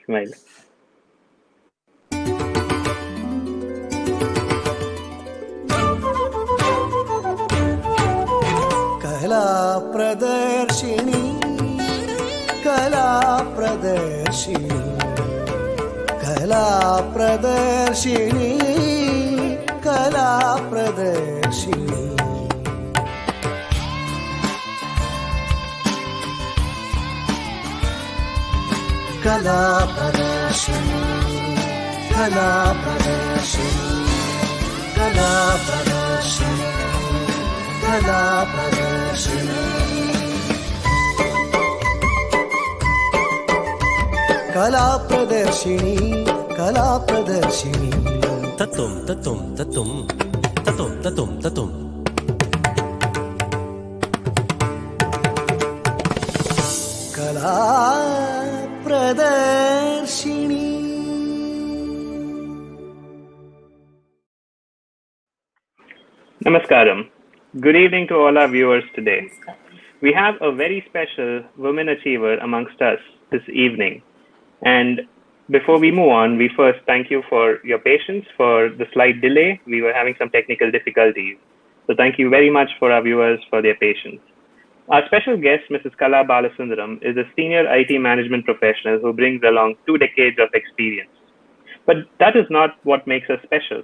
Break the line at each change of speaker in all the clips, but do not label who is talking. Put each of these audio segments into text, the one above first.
Smile.
कला प्रदर्शिनी कला प्रदर्शिनी कला प्रदर्शिनी कला प्रदर्शिनी कला प्रदर्शिनी कला प्रदर्शिनी कला प्रदर्शिनी कला प्रदर्शिनी कला प्रदर्शिनी कला प्रदर्शिनी
ततुम ततुम ततुम ततुम ततुम ततुम
कला प्रदर्शिनी.
Namaskaram. Good evening to all our viewers today. We have a very special woman achiever amongst us this evening. And before we move on, we first thank you for your patience for the slight delay. We were having some technical difficulties. So thank you very much for our viewers for their patience. Our special guest, Mrs. Kala Balasundaram, is a senior IT management professional who brings along 2 decades of experience. But that is not what makes her special.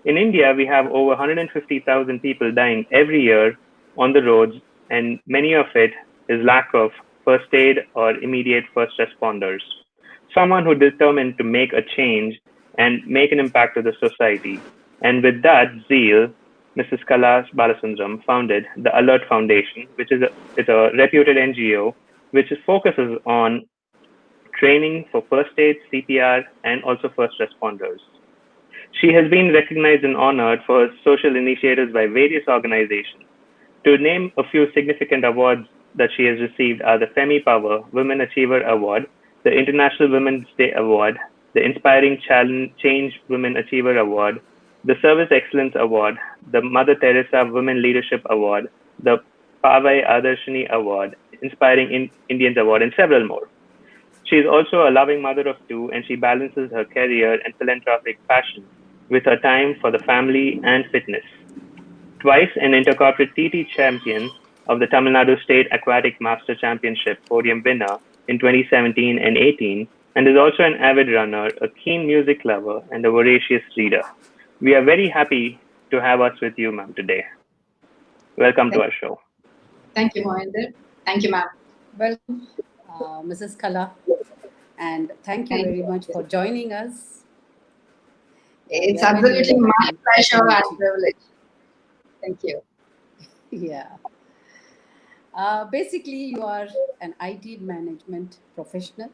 In India, we have over 150,000 people dying every year on the roads, and many of it is lack of first aid or immediate first responders. Someone who is determined to make a change and make an impact to the society. And with that zeal, Mrs. Kala Balasundaram founded the Alert Foundation, which is a reputed NGO which focuses on training for first aid, CPR, and also first responders. She has been recognized and honored for her social initiatives by various organizations. To name a few significant awards that she has received are the Femi Power Women Achiever Award, the International Women's Day Award, the Inspiring Change Women Achiever Award, the Service Excellence Award, the Mother Teresa Women Leadership Award, the Pavai Adarshini Award, Inspiring Indians Award, and several more. She is also a loving mother of 2, and she balances her career and philanthropic passion with her time for the family and fitness. Twice an intercorporate TT champion of the Tamil Nadu State Aquatic Master Championship podium winner in 2017 and 18, and is also an avid runner, a keen music lover, and a voracious reader. We are very happy to have us with you, ma'am, today. Welcome to our show.
Thank you, Mohinder. Thank you, ma'am.
Welcome, Mrs. Kala, and thank you very much for joining us.
It's absolutely my pleasure and privilege. Thank you.
Yeah. Basically, you are an IT management professional,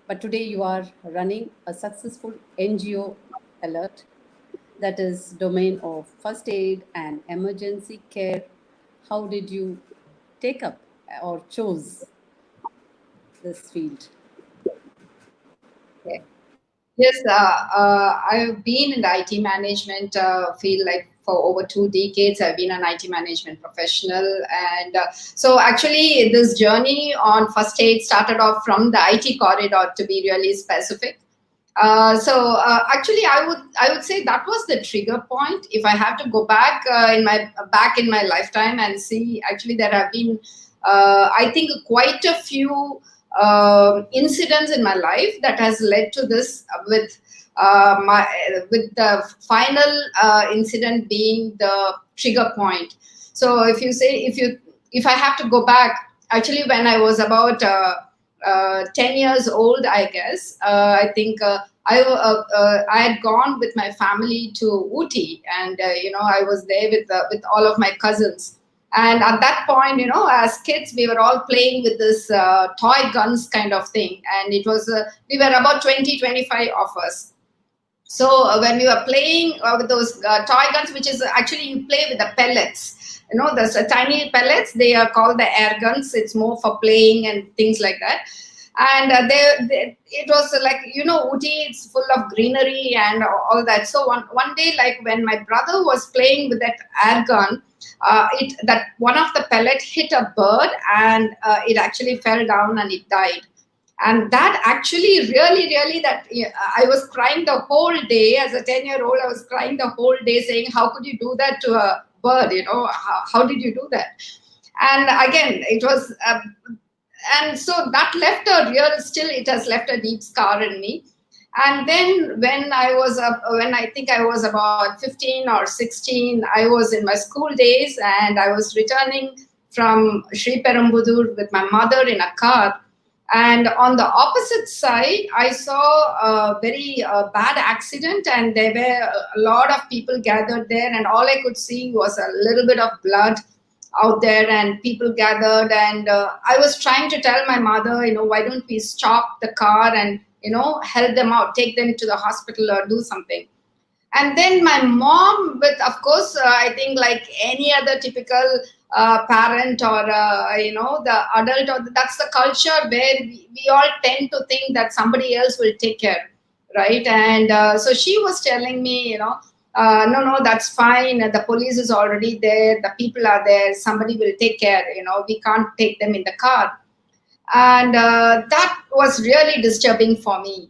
but today you are running a successful NGO Alert that is domain of first aid and emergency care. How did you take up or chose this field?
Okay. Yes, I've been in the IT management field for over 2 decades. I've been an IT management professional. And so actually this journey on first aid started off from the IT corridor, to be really specific. Actually, I would say that was the trigger point. If I have to go back in my lifetime and see, actually there have been I think quite a few incidents in my life that has led to this, with the final incident being the trigger point. So if I have to go back, actually when I was about 10 years old, I guess, I think I had gone with my family to Ooty, and I was there with all of my cousins. And at that point, as kids, we were all playing with this toy guns kind of thing. And it was, we were about 20-25 of us. So when we were playing with those toy guns, which is actually you play with the pellets, there's tiny pellets, they are called the air guns. It's more for playing and things like that. And it was like, Ooty, it's full of greenery and all that. So one day, like when my brother was playing with that air gun, that one of the pellet hit a bird, and it actually fell down and it died. And that actually really that I was crying the whole day. As a 10-year-old, I was crying the whole day saying, how could you do that to a bird? How did you do that? And again, it was and so that left a real, still it has left a deep scar in me. And then when I think I was about 15 or 16, I was in my school days, and I was returning from Sri Perumbudur with my mother in a car. And on the opposite side, I saw a very bad accident, and there were a lot of people gathered there, and all I could see was a little bit of blood out there and people gathered. And I was trying to tell my mother, why don't we stop the car and help them out, take them to the hospital or do something. And then my mom, with of course I think like any other typical parent or the adult, or that's the culture where we all tend to think that somebody else will take care, right? And so she was telling me, no, that's fine. The police is already there. The people are there. Somebody will take care. We can't take them in the car. And that was really disturbing for me.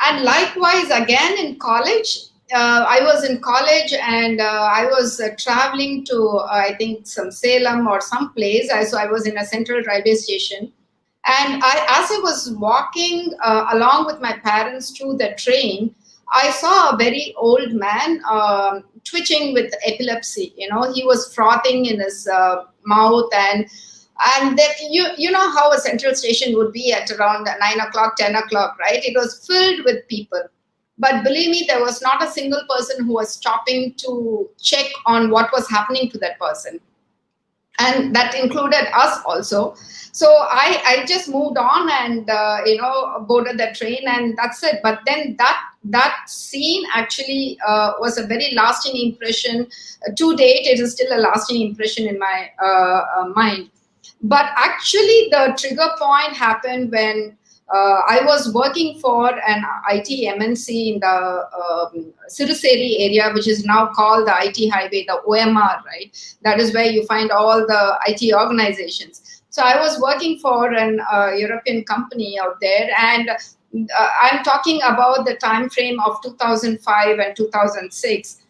And likewise, again in college, I was in college, and I was traveling to, I think, some Salem or some place. So I was in a central railway station. And as I was walking along with my parents to the train, I saw a very old man twitching with epilepsy. He was frothing in his mouth, and then you know how a central station would be at around 9 o'clock, 10 o'clock, right? It was filled with people. But believe me, there was not a single person who was stopping to check on what was happening to that person. And that included us also. So I just moved on and boarded the train, and that's it. But then that scene actually was a very lasting impression. To date, it is still a lasting impression in my mind. But actually, the trigger point happened when I was working for an IT MNC in the Siruseri area, which is now called the IT Highway, the OMR, right? That is where you find all the IT organizations. So I was working for an European company out there, and I'm talking about the time frame of 2005 and 2006.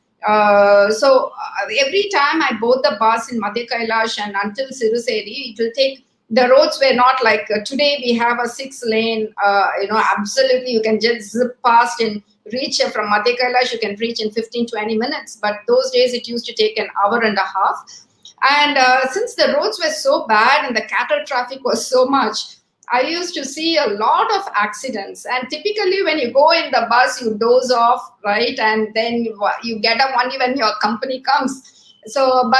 So every time I board the bus in Madhya Kailash and until Siruseri, it will take. The roads were not like today. We have a 6-lane. Absolutely, you can just zip past and reach from Madhya Kailash. You can reach in 15-20 minutes. But those days it used to take an hour and a half. And since the roads were so bad and the cattle traffic was so much, I used to see a lot of accidents. And typically when you go in the bus, you doze off, right? And then you get up only when your company comes. So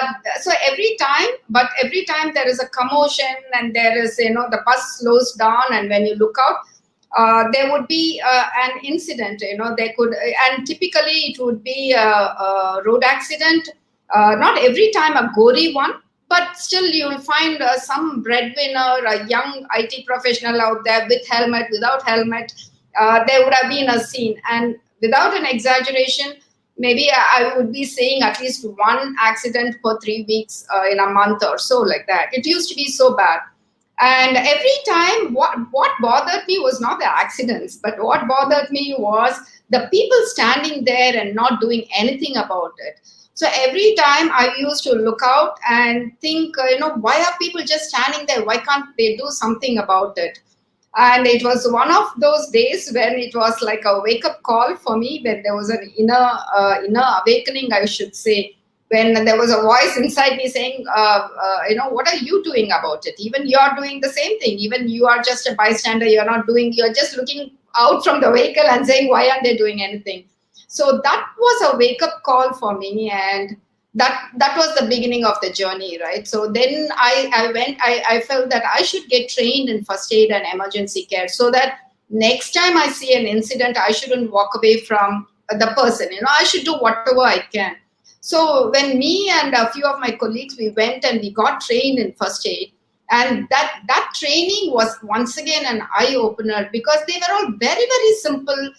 every time there is a commotion and there is, the bus slows down, and when you look out, there would be an incident, and typically it would be a road accident. Not every time a gory one, but still you will find some breadwinner, a young IT professional out there with helmet, without helmet. There would have been a scene, and without an exaggeration, maybe I would be saying at least one accident per 3 weeks in a month or so, like that. It used to be so bad. And every time, what bothered me was not the accidents, but what bothered me was the people standing there and not doing anything about it. So every time I used to look out and think, why are people just standing there? Why can't they do something about it? And it was one of those days when it was like a wake-up call for me, when there was an inner awakening, I should say, when there was a voice inside me saying, what are you doing about it? Even you are doing the same thing. Even you are just a bystander. You're just looking out from the vehicle and saying, why aren't they doing anything? So that was a wake-up call for me, and that was the beginning of the journey, right? So then I felt that I should get trained in first aid and emergency care, so that next time I see an incident, I shouldn't walk away from the person. I should do whatever I can. So when me and a few of my colleagues, we went and we got trained in first aid, and that training was once again an eye-opener, because they were all very, very simple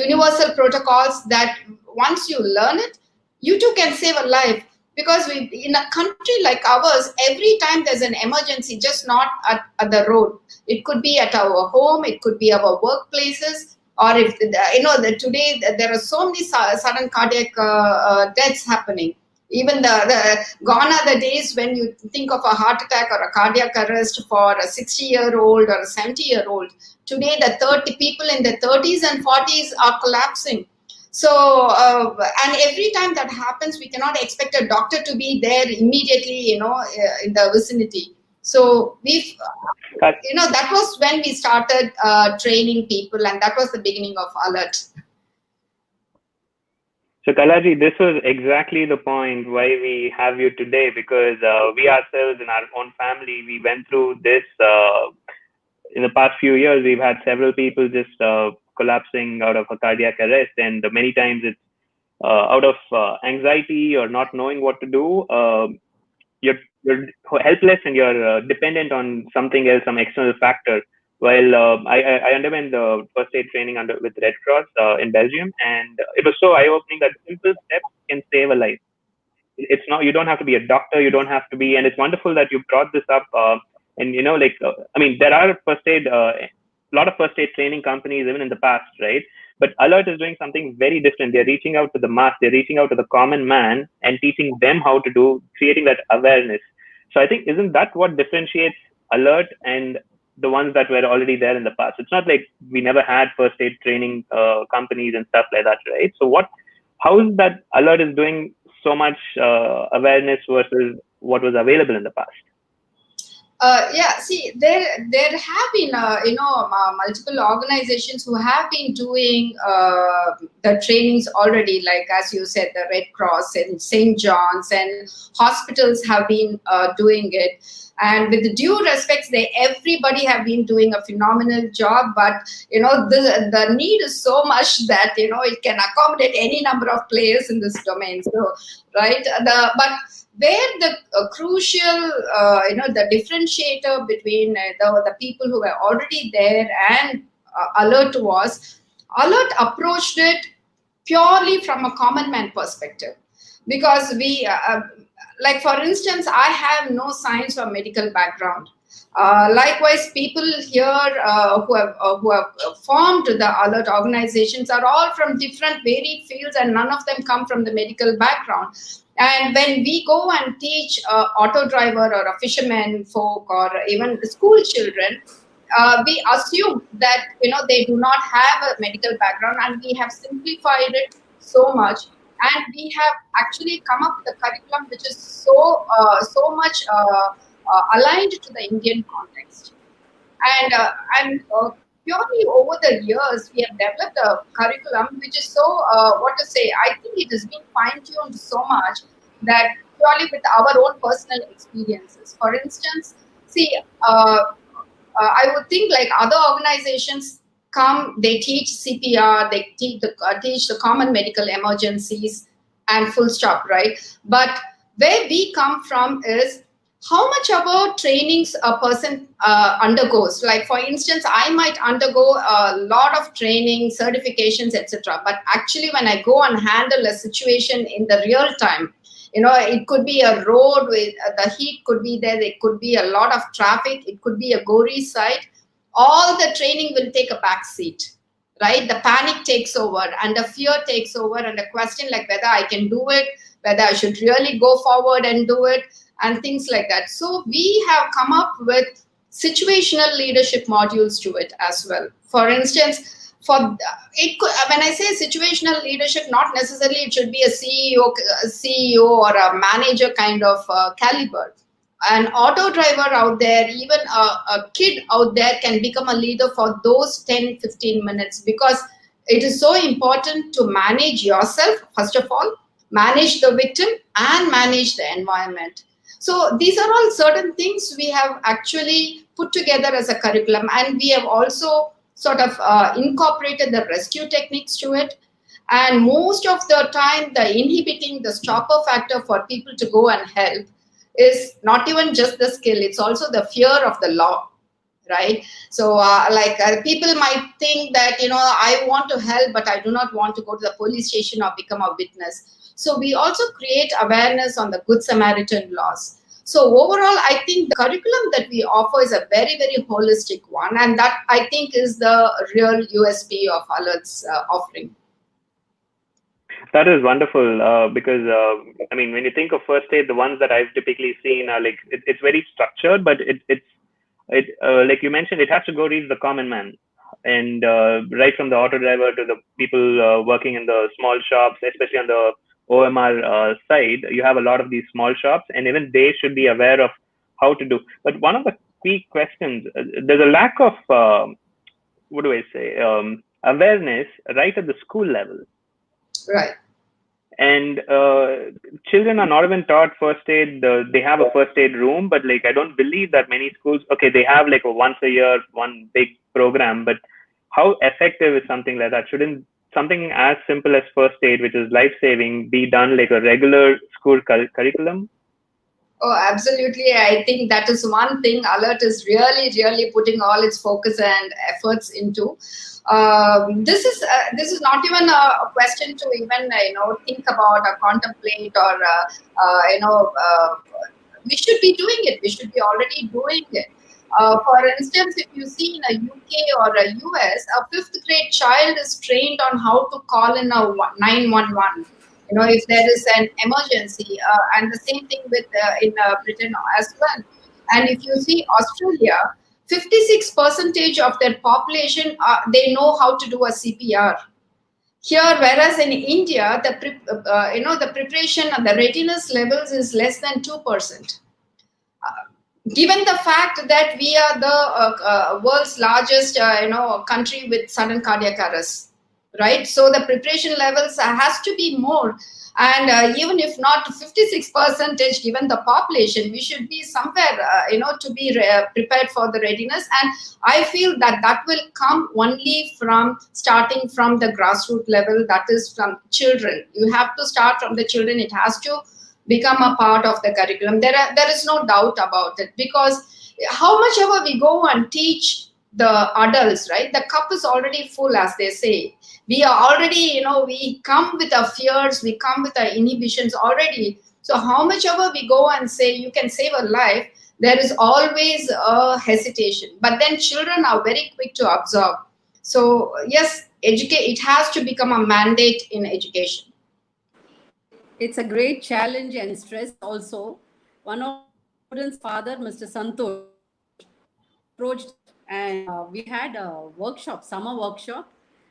universal protocols that once you learn it, you too can save a life. Because we, in a country like ours, every time there's an emergency, just not at the road, it could be at our home, it could be our workplaces, or if today there are so many sudden cardiac deaths happening. Even the gone are the days when you think of a heart attack or a cardiac arrest for a 60-year-old or a 70-year-old. Today, the 30 people in the 30s and 40s are collapsing. So, and every time that happens, we cannot expect a doctor to be there immediately, in the vicinity. So that was when we started training people, and that was the beginning of Alert.
So Kalaji, this was exactly the point why we have you today, because we ourselves in our own family, we went through this in the past few years. We've had several people just collapsing out of a cardiac arrest, and many times it's out of anxiety or not knowing what to do. You're helpless and you're dependent on something else, some external factor. While I underwent the first aid training with Red Cross in Belgium, and it was so eye-opening that simple steps can save a life. It's not, you don't have to be a doctor, you don't have to be, and it's wonderful that you brought this up. And I mean, there are a lot of first aid training companies even in the past, right? But Alert is doing something very different. They're reaching out to the mass, they're reaching out to the common man and teaching them how to do, creating that awareness. So I think, isn't that what differentiates Alert and the ones that were already there in the past? It's not like we never had first aid training companies and stuff like that, right? So how is that Alert is doing so much awareness versus what was available in the past?
See, there have been multiple organizations who have been doing the trainings already, like as you said, the Red Cross and St. John's, and hospitals have been doing it. And with the due respects, everybody have been doing a phenomenal job. But the need is so much that it can accommodate any number of players in this domain. So, right, but where the crucial, the differentiator between the people who were already there and Alert approached it purely from a common man perspective. Because we, like for instance, I have no science or medical background. Likewise, people here who have formed the Alert organizations are all from different varied fields, and none of them come from the medical background. And when we go and teach auto driver or a fisherman folk or even school children, we assume that they do not have a medical background, and we have simplified it so much, and we have actually come up with a curriculum which is so much aligned to the Indian context. And purely over the years, we have developed a curriculum which is so, I think it has been fine-tuned so much that purely with our own personal experiences. For instance, see, I would think like other organizations come, they teach CPR, they teach the common medical emergencies and full stop, right? But where we come from is how much of our trainings a person undergoes. Like for instance, I might undergo a lot of training, certifications, etc. But actually, when I go and handle a situation in the real time, it could be a road with the heat could be there. It could be a lot of traffic. It could be a gory site. All the training will take a back seat, right? The panic takes over and the fear takes over, and the question like whether I can do it, whether I should really go forward and do it, and things like that. So we have come up with situational leadership modules to it as well. For instance, when I say situational leadership, not necessarily it should be a CEO or a manager kind of caliber. An auto driver out there, even a kid out there can become a leader for those 10-15 minutes, because it is so important to manage yourself, first of all, manage the victim, and manage the environment. So these are all certain things we have actually put together as a curriculum, and we have also sort of incorporated the rescue techniques to it. And most of the time, the stopper factor for people to go and help is not even just the skill, it's also the fear of the law, right? So people might think that, I want to help, but I do not want to go to the police station or become a witness. So we also create awareness on the Good Samaritan laws. So overall, I think the curriculum that we offer is a very, very holistic one, and that I think is the real USP of Alert's offering.
That is wonderful because I mean, when you think of first aid, the ones that I've typically seen are like it's very structured, but it's like you mentioned, it has to go reach the common man, and right from the auto driver to the people working in the small shops, especially on the OMR side, you have a lot of these small shops, and even they should be aware of how to do. But one of the key questions, there's a lack of what do I say, awareness right at the school level.
Right.
And children are not even taught first aid. They have a first aid room, but like I don't believe that many schools, okay, they have like a once a year one big program, but how effective is something like that? Shouldn't something as simple as first aid, which is life saving, be done like a regular school curriculum?
Oh, absolutely. I think that is one thing Alert is really, really putting all its focus and efforts into. This is not even a question to even think about or contemplate or we should be doing it. We should be already doing it. For instance, if you see in a UK or a US, a fifth grade child is trained on how to call in a 911. If there is an emergency, and the same thing with in Britain as well. And if you see Australia, 56% of their population they know how to do a CPR. Here, whereas in India, the preparation and the readiness levels is less than 2%. Given the fact that we are the world's largest country with sudden cardiac arrest, right? So the preparation levels has to be more, and even if not 56% given the population, we should be somewhere to be prepared for the readiness. And I feel that that will come only from starting from the grassroots level, that is from children. You have to start from the children. It has to become a part of the curriculum. There is no doubt about it, because how much ever we go and teach the adults, right, the cup is already full, as they say. We are already, we come with our fears, we come with our inhibitions already. So how much ever we go and say you can save a life, there is always a hesitation. But then children are very quick to absorb. So yes, it has to become a mandate in education.
It's a great challenge and stress also. One of the students' father, Mr. Santosh, approached, and we had a workshop, summer workshop,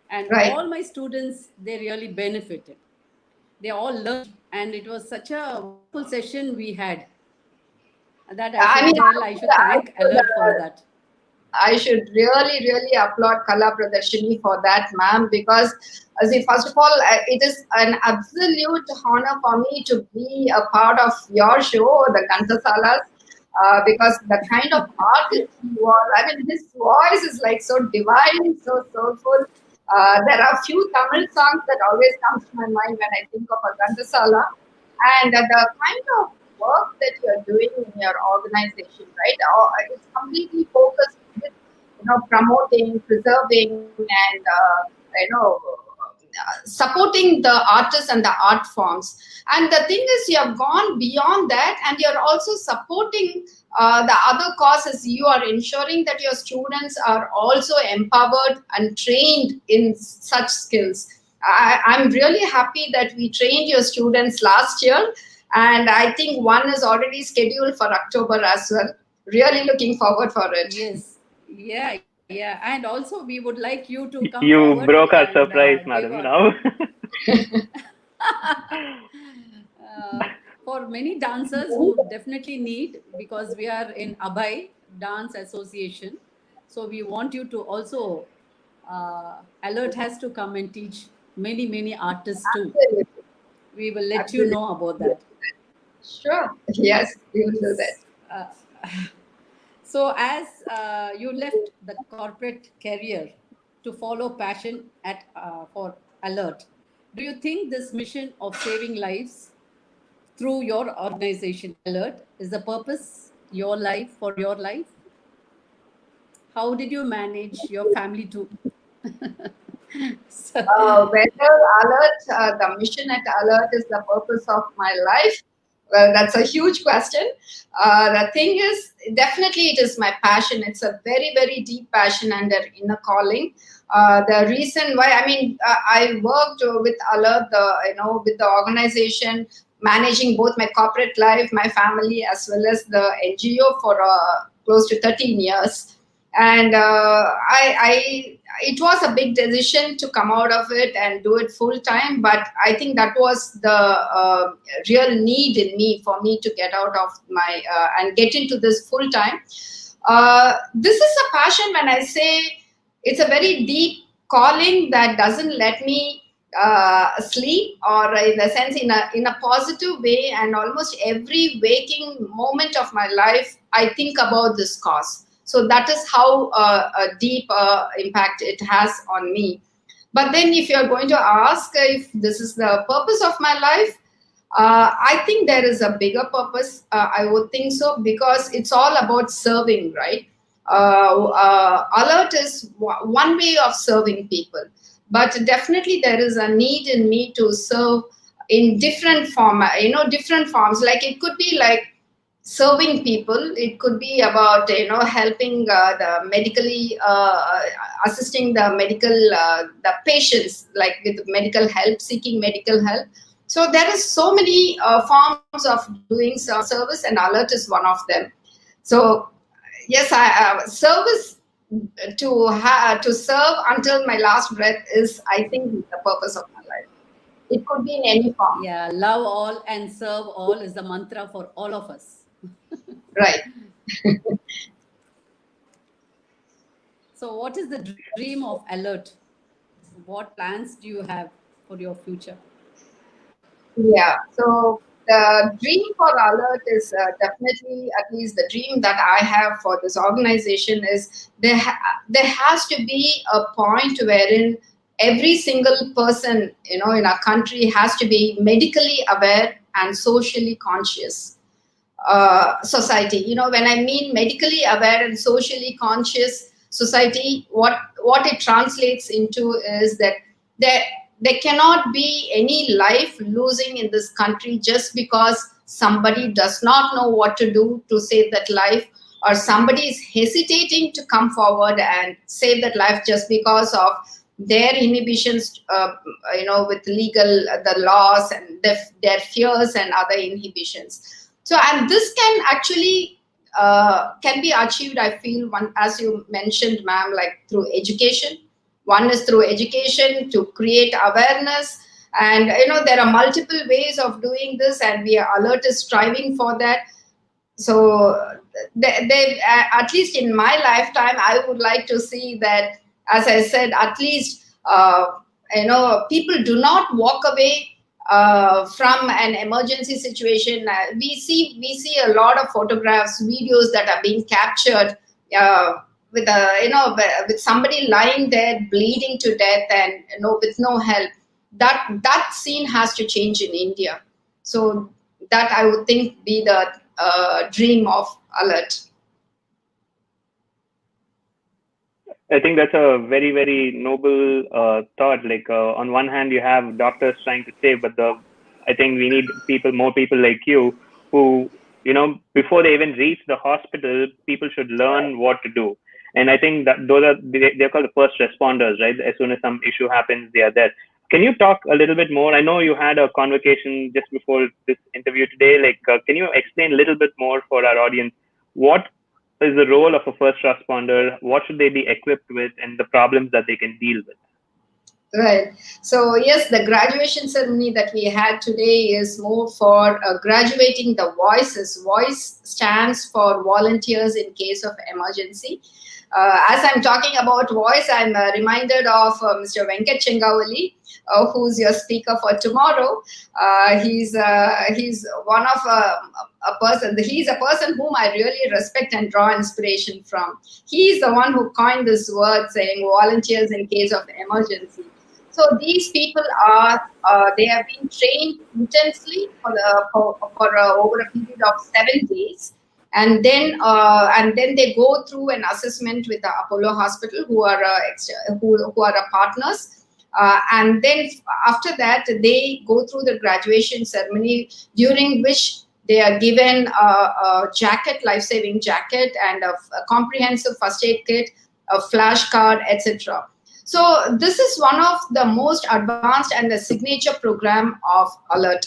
and
Right.
all my students, they really benefited. They all learned, and it was such a wonderful session we had. That I should thank Alert for that.
I should really, really applaud Kala Pradarshini for that, ma'am, because see, first of all, it is an absolute honor for me to be a part of your show, the Ghantasalas, because the kind of artist you are, I mean, his voice is like so divine, so soulful. There are few Tamil songs that always comes to my mind when I think of a Ghantasala, and the kind of work that you are doing in your organization, right? It's completely focused with promoting, preserving, and supporting the artists and the art forms. And the thing is, you have gone beyond that, and you're also supporting the other causes. You are ensuring that your students are also empowered and trained in such skills. I'm really happy that we trained your students last year, and I think one is already scheduled for October as well. Really looking forward for it.
Yes, yeah, yeah. And also, we would like you to come
You
forward
broke our
and
surprise,
give
madam.
a-
Now.
for many dancers who definitely need, because we are in Abhay Dance Association, so we want you to also Alert has to come and teach many artists too.
Absolutely.
We will let you know about that.
Sure. Yes, we will do that.
So, as you left the corporate career to follow passion at for Alert, do you think this mission of saving lives through your organization Alert is the purpose your life for your life? How did you manage your family too? So,
Whether alert, the mission at alert is the purpose of my life. Well, that's a huge question. The thing is, definitely it is my passion. It's a very, very deep passion and an inner calling. The reason why, I mean, I worked with Alert, with the organization, managing both my corporate life, my family, as well as the NGO for close to 13 years. And it was a big decision to come out of it and do it full time, but I think that was the real need in me for me to get out of my and get into this full time. This is a passion. When I say, it's a very deep calling that doesn't let me sleep, or in a sense, in a positive way, and almost every waking moment of my life I think about this cause. So that is how a deep impact it has on me. But then if you're going to ask if this is the purpose of my life, I think there is a bigger purpose. I would think so, because it's all about serving, right? Alert is one way of serving people, but definitely there is a need in me to serve in different different forms. Like, it could be like serving people, it could be about helping the medically assisting the the patients, like with medical help, seeking medical help. So there is so many forms of doing service, and alert is one of them. So yes, I service, to serve until my last breath is, I think, the purpose of my life. It could be in any form.
yeah, love all and serve all is the mantra for all of us.
Right.
So, what is the dream of Alert? What plans do you have for your future?
Yeah. So the dream for Alert is definitely, at least the dream that I have for this organization, is there has to be a point wherein every single person, in our country, has to be medically aware and socially conscious society. When I mean medically aware and socially conscious society, what it translates into is that there there cannot be any life losing in this country just because somebody does not know what to do to save that life, or somebody is hesitating to come forward and save that life just because of their inhibitions, with legal the laws, and their fears and other inhibitions. So, and this can actually can be achieved, I feel, one, as you mentioned, ma'am, like through education. One is through education to create awareness, and there are multiple ways of doing this, and we are Alert is striving for that. So they at least in my lifetime, I would like to see that, as I said, at least people do not walk away from an emergency situation. We see a lot of photographs, videos that are being captured with with somebody lying there bleeding to death, and with no help. That scene has to change in India. So that, I would think, be the dream of Alert.
I think that's a very, very noble thought. Like on one hand, you have doctors trying to save, but I think we need more people like you, who, before they even reach the hospital, people should learn what to do. And I think that they're called the first responders, right? As soon as some issue happens, they are there. Can you talk a little bit more? I know you had a convocation just before this interview today. Like, can you explain a little bit more for our audience? What is the role of a first responder? What should they be equipped with, and the problems that they can deal with?
Right. So yes, the graduation ceremony that we had today is more for graduating the voices. Voice stands for volunteers in case of emergency. As I'm talking about voice, I'm reminded of Mr. Venkat Chengavali, who's your speaker for tomorrow. He's one of a person. He's a person whom I really respect and draw inspiration from. He's the one who coined this word, saying volunteers in case of emergency. So these people they have been trained intensely for over a period of 7 days. And then they go through an assessment with the Apollo Hospital, who are our partners. And then after that, they go through the graduation ceremony, during which they are given a jacket, life-saving jacket, and a comprehensive first aid kit, a flashcard, etc. So this is one of the most advanced and the signature program of Alert.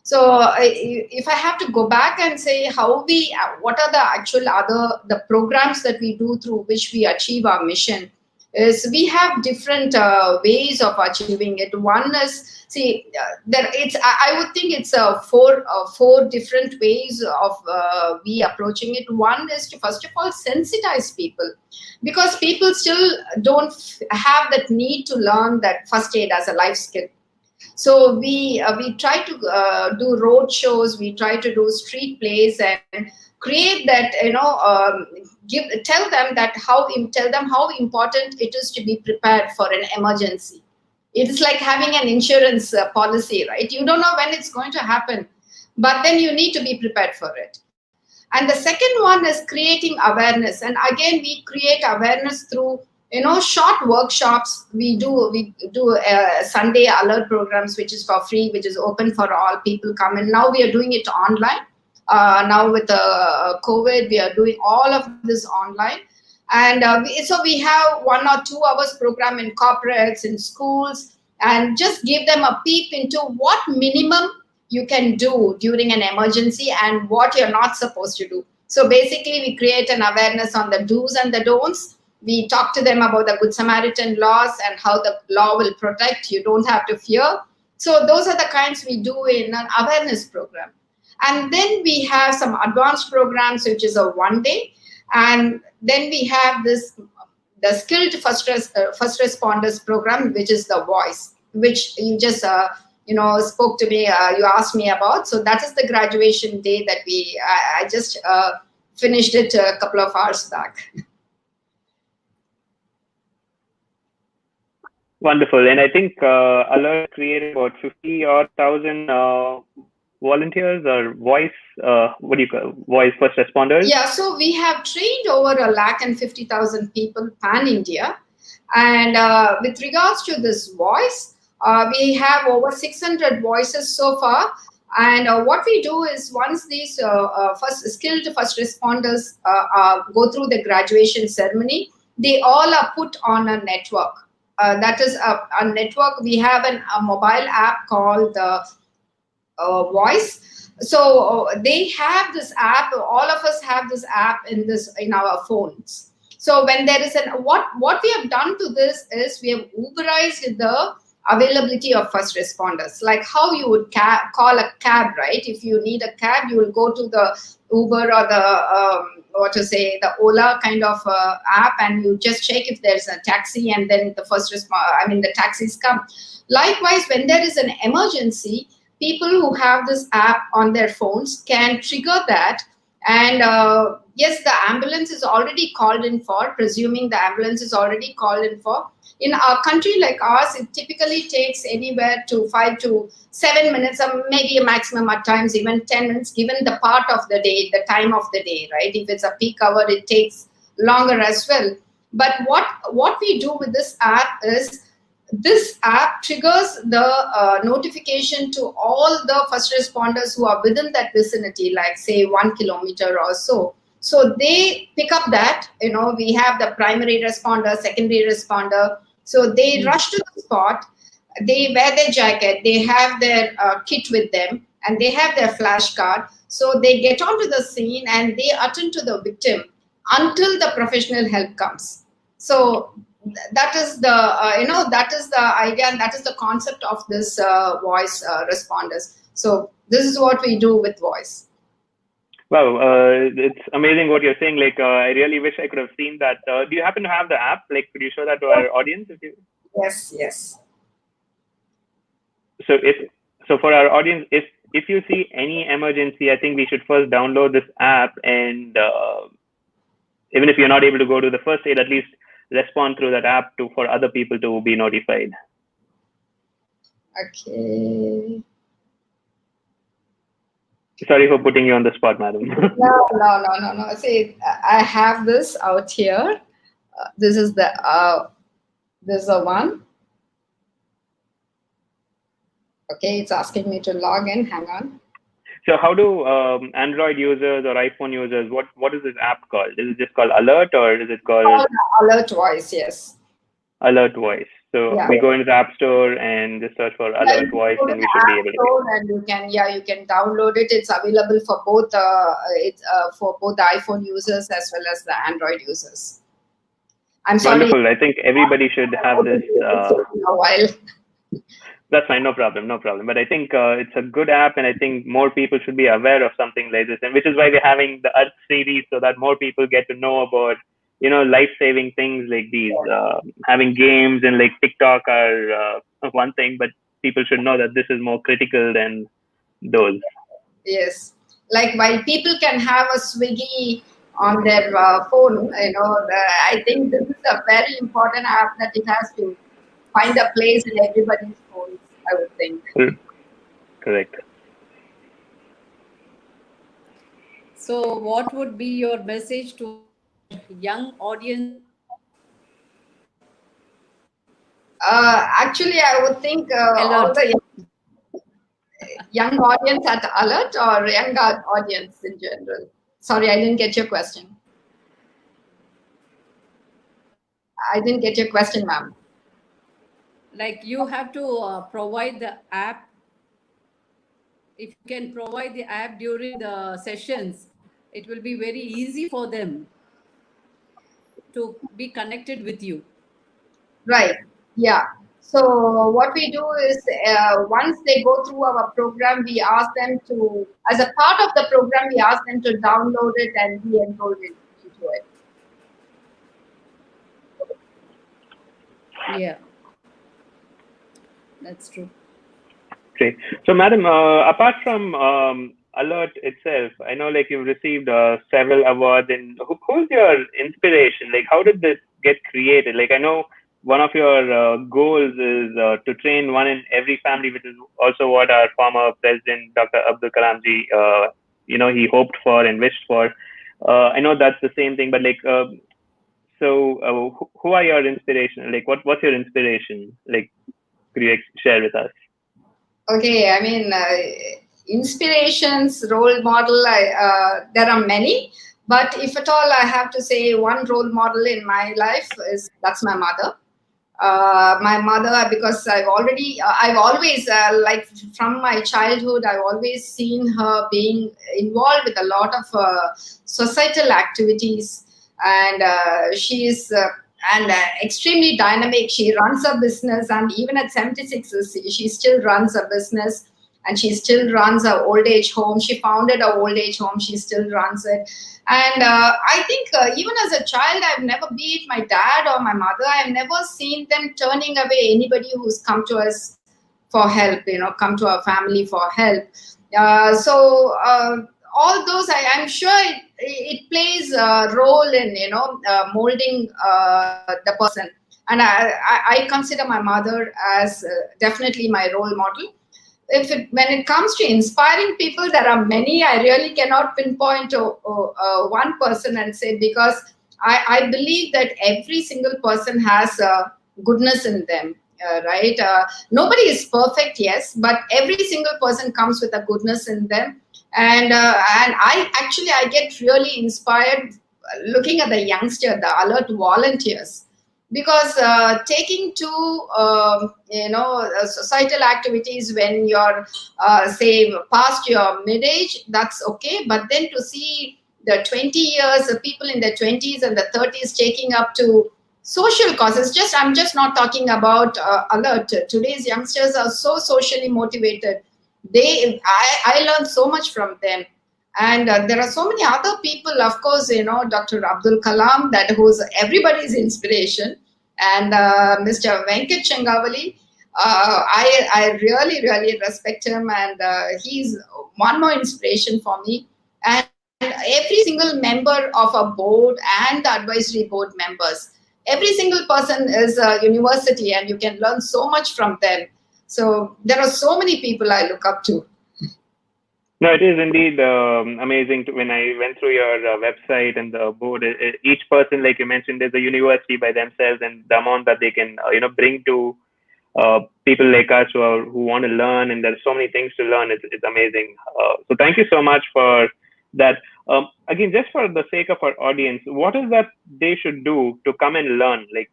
So if I have to go back and say what are the actual the programs that we do through which we achieve our mission, is we have different ways of achieving it. One is, I would think it's four different ways of we approaching it. One is to first of all sensitize people, because people still don't have that need to learn that first aid as a life skill. So we try to do road shows, we try to do street plays, and create that, tell them how important it is to be prepared for an emergency. It is like having an insurance policy, right? You don't know when it's going to happen, but then you need to be prepared for it. And the second one is creating awareness. And again, we create awareness through short workshops. We do Sunday alert programs, which is for free, which is open for all. People come in. Now we are doing it online. Now with COVID, we are doing all of this online. And so we have 1 or 2 hours program in corporates, in schools, and just give them a peep into what minimum you can do during an emergency and what you're not supposed to do. So basically, we create an awareness on the do's and the don'ts. We talk to them about the Good Samaritan laws and how the law will protect. You don't have to fear. So those are the kinds we do in an awareness program. And then we have some advanced programs, which is a 1 day. And then we have the skilled first responders program, which is the voice, which you just spoke to me, you asked me about. So that is the graduation day that I just finished it a couple of hours back.
Wonderful. And I think Alert created about 50,000 volunteers or voice first responders.
Yeah, so we have trained over 150,000 people pan-India. And with regards to this voice, we have over 600 voices so far. And what we do is, once these skilled first responders go through the graduation ceremony, they all are put on a network. That is a network. We have a mobile app called Voice. So they have this app. All of us have this app in our phones. So when there is what we have done to this is, we have Uberized the availability of first responders, like how you would call a cab, right? If you need a cab, you will go to the Uber or the Ola kind of app, and you just check if there's a taxi, and then the taxis come. Likewise, when there is an emergency, people who have this app on their phones can trigger that. And yes, the ambulance is already called in for, presuming the ambulance is already called in for. In a country like ours, it typically takes anywhere to 5 to 7 minutes, or maybe a maximum at times even 10 minutes, given the part of the day, the time of the day, right? If it's a peak hour, it takes longer as well. But what we do with this app is, this app triggers the notification to all the first responders who are within that vicinity, like say 1 kilometer or so. So they pick up that, we have the primary responder, secondary responder. So they rush to the spot, they wear their jacket, they have their kit with them, and they have their flashcard. So they get onto the scene and they attend to the victim until the professional help comes. So that is the idea, and that is the concept of this voice responders. So this is what we do with voice.
Wow, it's amazing what you're saying. Like, I really wish I could have seen that. Do you happen to have the app? Like, could you show that to our audience?
Yes.
So for our audience, if you see any emergency, I think we should first download this app, and even if you're not able to go to the first aid, at least respond through that app for other people to be notified.
Okay.
Sorry for putting you on the spot, madam.
No. See, I have this out here. This is the one. Okay, it's asking me to log in. Hang on.
So how do Android users or iPhone users, what is this app called? Is it just called Alert, or is it called
Oh, the alert voice, yes.
Alert Voice? So
Yeah.
we go into the App Store and just search for
Yeah,
Alert
you
Voice,
go to
and we
the
should be
app
able to get.
store and you can download it. It's available for both for both the iPhone users as well as the Android users. I'm sorry,
Wonderful. I think everybody should have this.
it's taking a while.
That's fine, no problem, no problem. But I think it's a good app, and I think more people should be aware of something like this, and which is why we're having the Earth series, so that more people get to know about, life-saving things like these. Having games and like TikTok are one thing, but people should know that this is more critical than those.
Yes, like while people can have a Swiggy on their phone, I think this is a very important app that it has to find a place in everybody's phones, I would think.
Correct.
So, what would be your message to young audience?
Actually, I would think all
Alert.
the young audience at Alert or young audience in general. Sorry, I didn't get your question. I didn't get your question, ma'am.
Like you have to provide the app. If you can provide the app during the sessions, it will be very easy for them to be connected with you.
Right. Yeah. So what we do is once they go through our program, we ask them to, as a part of the program, we ask them to download it and be enrolled into it.
Yeah, that's true.
Great. So, madam, apart from Alert itself, I know like you've received several awards. And who's your inspiration? Like, how did this get created? Like, I know one of your goals is to train one in every family, which is also what our former president, Dr. Abdul Kalamji, he hoped for and wished for. I know that's the same thing, but like, who are your inspiration? Like, what's your inspiration? Like, could you share with us?
Okay, I mean, inspirations, role model, there are many. But if at all I have to say one role model in my life that's my mother. My mother, because I've always, like from my childhood, I've always seen her being involved with a lot of societal activities, and she is extremely dynamic. She runs a business, and even at 76, she still runs a business, and she still runs a old age home. She founded a old age home. She still runs it. And I think even as a child, I've never, be it my dad or my mother, I've never seen them turning away anybody who's come to us for help, come to our family for help. So all those, I'm sure it plays a role in, molding the person. And I consider my mother as definitely my role model. When it comes to inspiring people, there are many. I really cannot pinpoint one person and say, because I believe that every single person has goodness in them, right? Nobody is perfect, yes, but every single person comes with a goodness in them. And I get really inspired looking at the youngster, the alert volunteers, because taking to societal activities when you're say past your mid age, that's okay, but then to see the 20 years, the people in their 20s and the 30s taking up to social causes, I'm just not talking about alert. Today's youngsters are so socially motivated. I learned so much from them. And there are so many other people, of course, Dr. Abdul Kalam, that who's everybody's inspiration, and Mr. Venkat Changavali. I really, really respect him, and he's one more inspiration for me. And every single member of a board and the advisory board members, every single person is a university, and you can learn so much from them. So there are so many people I look up to.
No, it is indeed amazing. When I went through your website and the board, each person, like you mentioned, is a university by themselves, and the amount that they can, bring to people like us who want to learn, and there's so many things to learn. It's amazing. So thank you so much for that. Again, just for the sake of our audience, what is that they should do to come and learn? Like,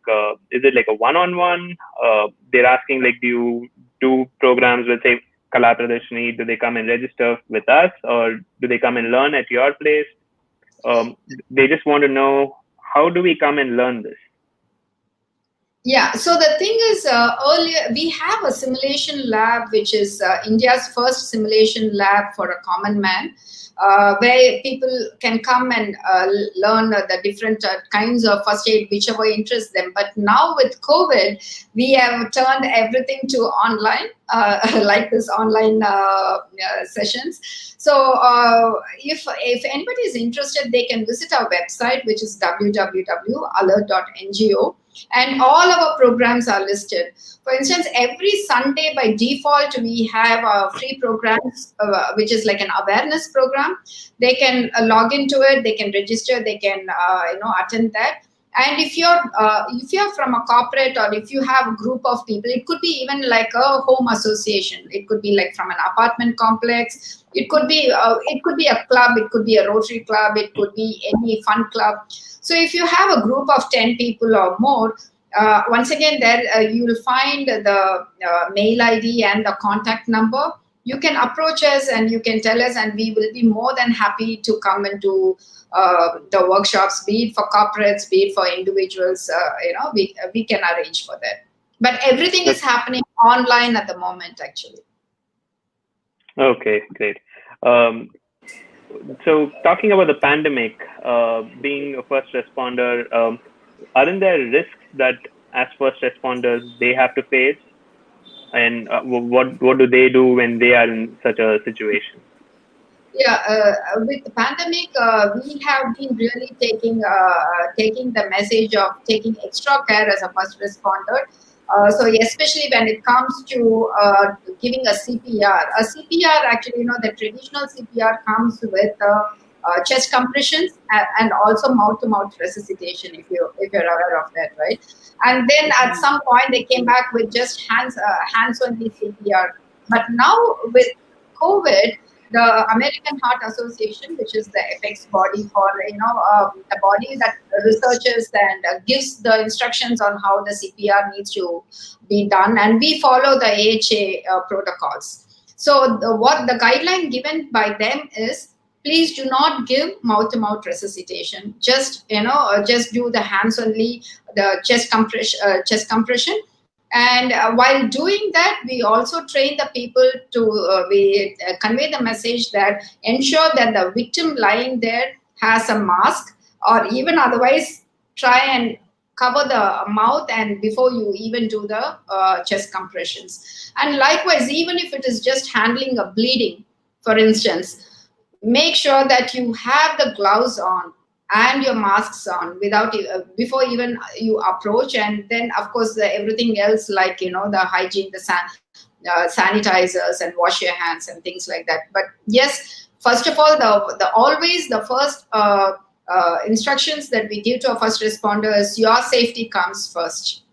is it like a one-on-one? They're asking, like, do you do programs with, say, Kala Pradarshini? Do they come and register with us, or do they come and learn at your place? They just want to know, how do we come and learn this?
Yeah, so the thing is, earlier we have a simulation lab, which is India's first simulation lab for a common man, where people can come and learn the different kinds of first aid, whichever interests them. But now with COVID, we have turned everything to online, like this online sessions. So if anybody is interested, they can visit our website, which is www.alert.ngo. And all our programs are listed. For instance, every Sunday by default, we have free programs, which is like an awareness program. They can log into it, they can register, they can attend that. And if you're from a corporate, or if you have a group of people, it could be even like a home association. It could be like from an apartment complex. It could be a club. It could be a Rotary club. It could be any fun club. So if you have a group of 10 people or more, once again, there you will find the mail ID and the contact number. You can approach us and you can tell us, and we will be more than happy to come and do the workshops, be it for corporates, be it for individuals. We can arrange for that. But everything is happening online at the moment, actually.
Okay, great. So talking about the pandemic, being a first responder, aren't there risks that as first responders they have to face? And what do they do when they are in such a situation?
Yeah, with the pandemic, we have been really taking the message of taking extra care as a first responder. So especially when it comes to giving a CPR. A CPR, actually, the traditional CPR comes with chest compressions and also mouth-to-mouth resuscitation, if you're aware of that, right? And then at some point they came back with just hands-only CPR. But now with COVID, the American Heart Association, which is the apex body for the body that researches and gives the instructions on how the CPR needs to be done, and we follow the AHA protocols. So what the guideline given by them is, please do not give mouth-to-mouth resuscitation. Just do the hands only, the chest compression. And while doing that, we also train the people to convey the message that ensure that the victim lying there has a mask, or even otherwise try and cover the mouth and before you even do the chest compressions. And likewise, even if it is just handling a bleeding, for instance, make sure that you have the gloves on and your masks on before even you approach. And then of course everything else, like the hygiene, the sanitizers, and wash your hands and things like that. But yes, first of all, the first instructions that we give to our first responders, your safety comes first.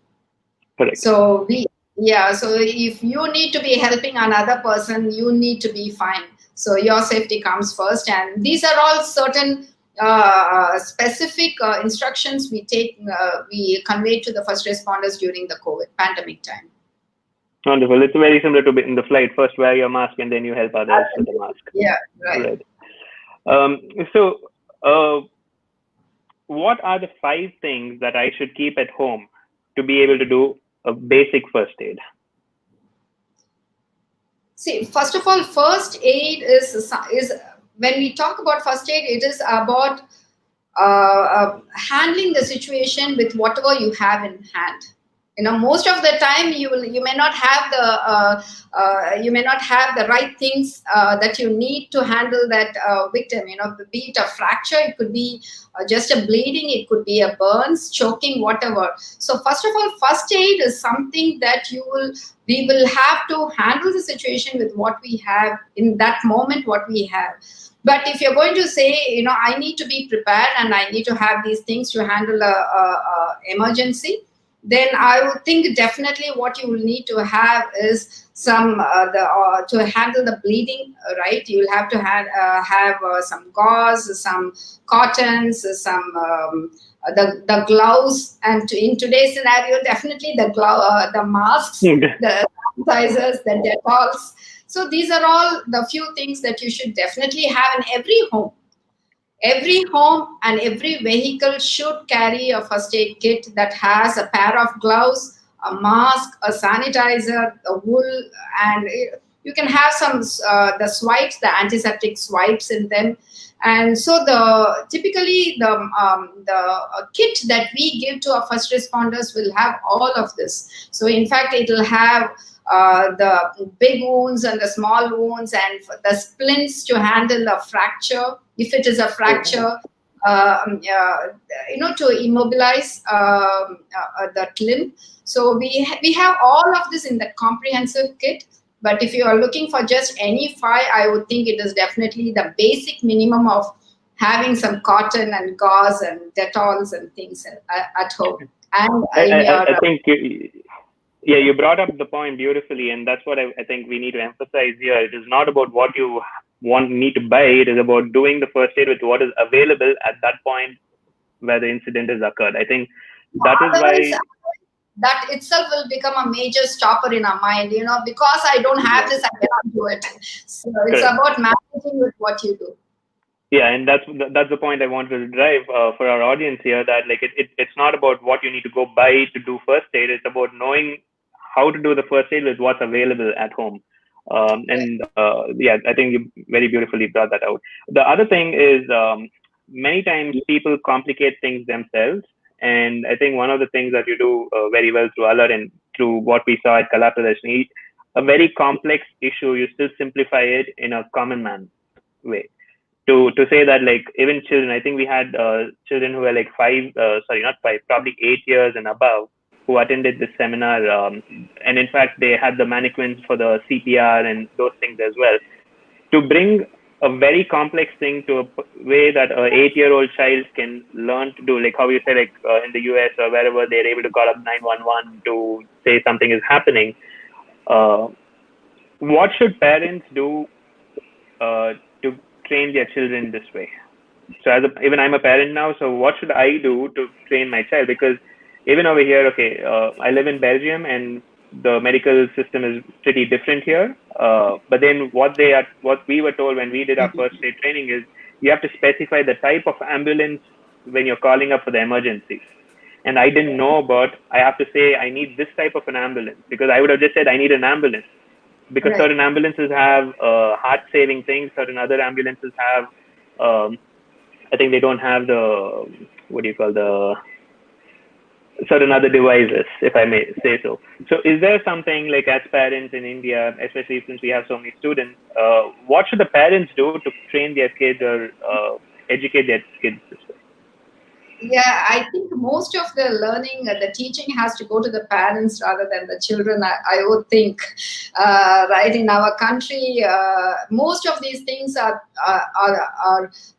Correct.
So so if you need to be helping another person, you need to be fine. So your safety comes first. And these are all certain specific instructions we convey to the first responders during the COVID pandemic time.
Wonderful. It's very similar to in the flight. First wear your mask and then you help others with the mask.
Yeah, right.
So what are the 5 things that I should keep at home to be able to do a basic first aid?
See, first of all, first aid is when we talk about first aid, it is about handling the situation with whatever you have in hand. Most of the time you may not have the right things that you need to handle that victim. Be it a fracture, it could be just a bleeding, it could be a burns, choking, whatever. So first of all, first aid is something that we will have to handle the situation with what we have in that moment, what we have. But if you're going to say, I need to be prepared and I need to have these things to handle a emergency, then I would think definitely what you will need to have is some to handle the bleeding, right? You will have to have some gauze, some cottons, some the gloves, and in today's scenario, definitely the masks, the sanitizers, the Dettol's. So these are all the few things that you should definitely have in every home. Every home and every vehicle should carry a first aid kit that has a pair of gloves, a mask, a sanitizer, a wool, and you can have some the swipes, the antiseptic swipes in them. And so the typically the kit that we give to our first responders will have all of this. So in fact, it will have the big wounds and the small wounds, and the splints to handle a fracture if it is a fracture, to immobilize that limb. So we have all of this in the comprehensive kit. But if you are looking for just any fire, I would think it is definitely the basic minimum of having some cotton and gauze and Dettols and things at home. And
I think you brought up the point beautifully, and that's what I think we need to emphasize here. It is not about what you need to buy. It is about doing the first aid with what is available at that point where the incident has occurred. I think that is why
that itself will become a major stopper in our mind, because I don't have this, I cannot do it. So it's about managing with what you do.
Yeah, and that's the point I want to drive for our audience here, that like it's not about what you need to go buy to do first aid. It's about knowing how to do the first aid with what's available at home. I think you very beautifully brought that out. The other thing is many times people complicate things themselves. And I think one of the things that you do very well through Alar and through what we saw at Kala Pradarshini, a very complex issue, you still simplify it in a common man way. To say that like even children, I think we had children who were like probably 8 years and above, who attended this seminar. And in fact, they had the mannequins for the CPR and those things as well. To bring a very complex thing to a way that an 8-year-old child can learn to do, like how you say, like in the US or wherever, they're able to call up 911 to say something is happening. What should parents do to train their children this way? So even I'm a parent now, so what should I do to train my child? Because even over here, I live in Belgium and the medical system is pretty different here. But then what we were told when we did our first aid training is you have to specify the type of ambulance when you're calling up for the emergency. And I didn't know, but I have to say I need this type of an ambulance, because I would have just said I need an ambulance. Because certain ambulances have heart-saving things, certain other ambulances have, I think they don't have certain other devices, if I may say so. So is there something like, as parents in India, especially since we have so many students, what should the parents do to train their kids or educate their kids this way?
Yeah, I think most of the learning, the teaching has to go to the parents rather than the children, I would think. Right, in our country, most of these things are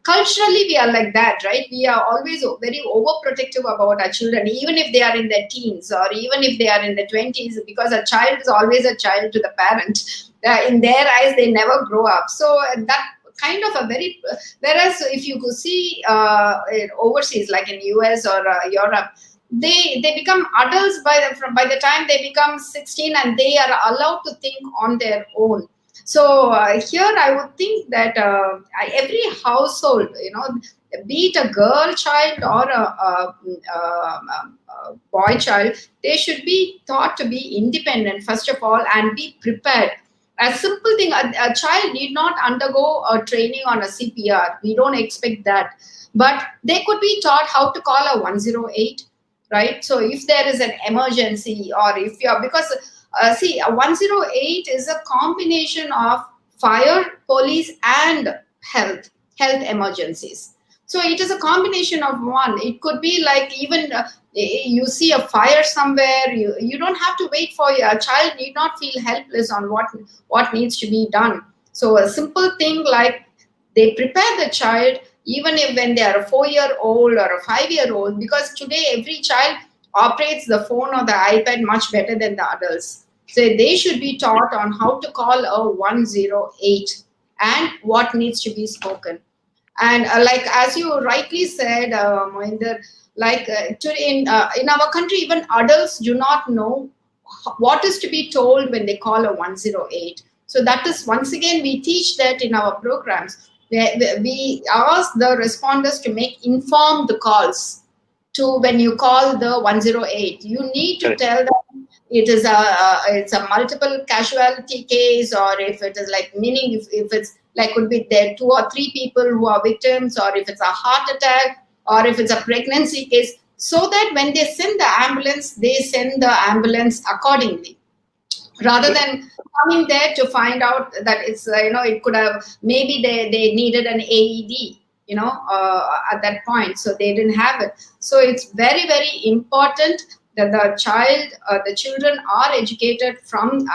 culturally, we are like that, right? We are always very overprotective about our children, even if they are in their teens or even if they are in their 20s, because a child is always a child to the parent. In their eyes, they never grow up. So that kind of a very, whereas if you could see overseas, like in US or Europe, they become adults by the time they become 16, and they are allowed to think on their own. So here I would think that every household, be it a girl child or a boy child, they should be taught to be independent first of all and be prepared. A simple thing, a child need not undergo a training on a CPR. We don't expect that. But they could be taught how to call a 108, right? So if there is an emergency, or if you're, because see, a 108 is a combination of fire, police, and health emergencies. So it is a combination of one. It could be like even you see a fire somewhere, you don't have to wait for a child need not feel helpless on what needs to be done. So a simple thing like they prepare the child even if when they are a 4-year-old or a 5-year-old, because today every child operates the phone or the iPad much better than the adults. So they should be taught on how to call a 108 and what needs to be spoken. And like as you rightly said, Mohinder, like in our country, even adults do not know what is to be told when they call a 108. So that is, once again, we teach that in our programs. We ask the responders to make informed calls to when you call the 108. You need to tell them it is it's a multiple casualty case, or if it is like, meaning if it's like, could be there 2 or 3 people who are victims, or if it's a heart attack, or if it's a pregnancy case, so that when they send the ambulance, they send the ambulance accordingly, rather than coming there to find out that it's it could have, maybe they needed an AED, at that point, so they didn't have it. So it's very, very important that the children are educated from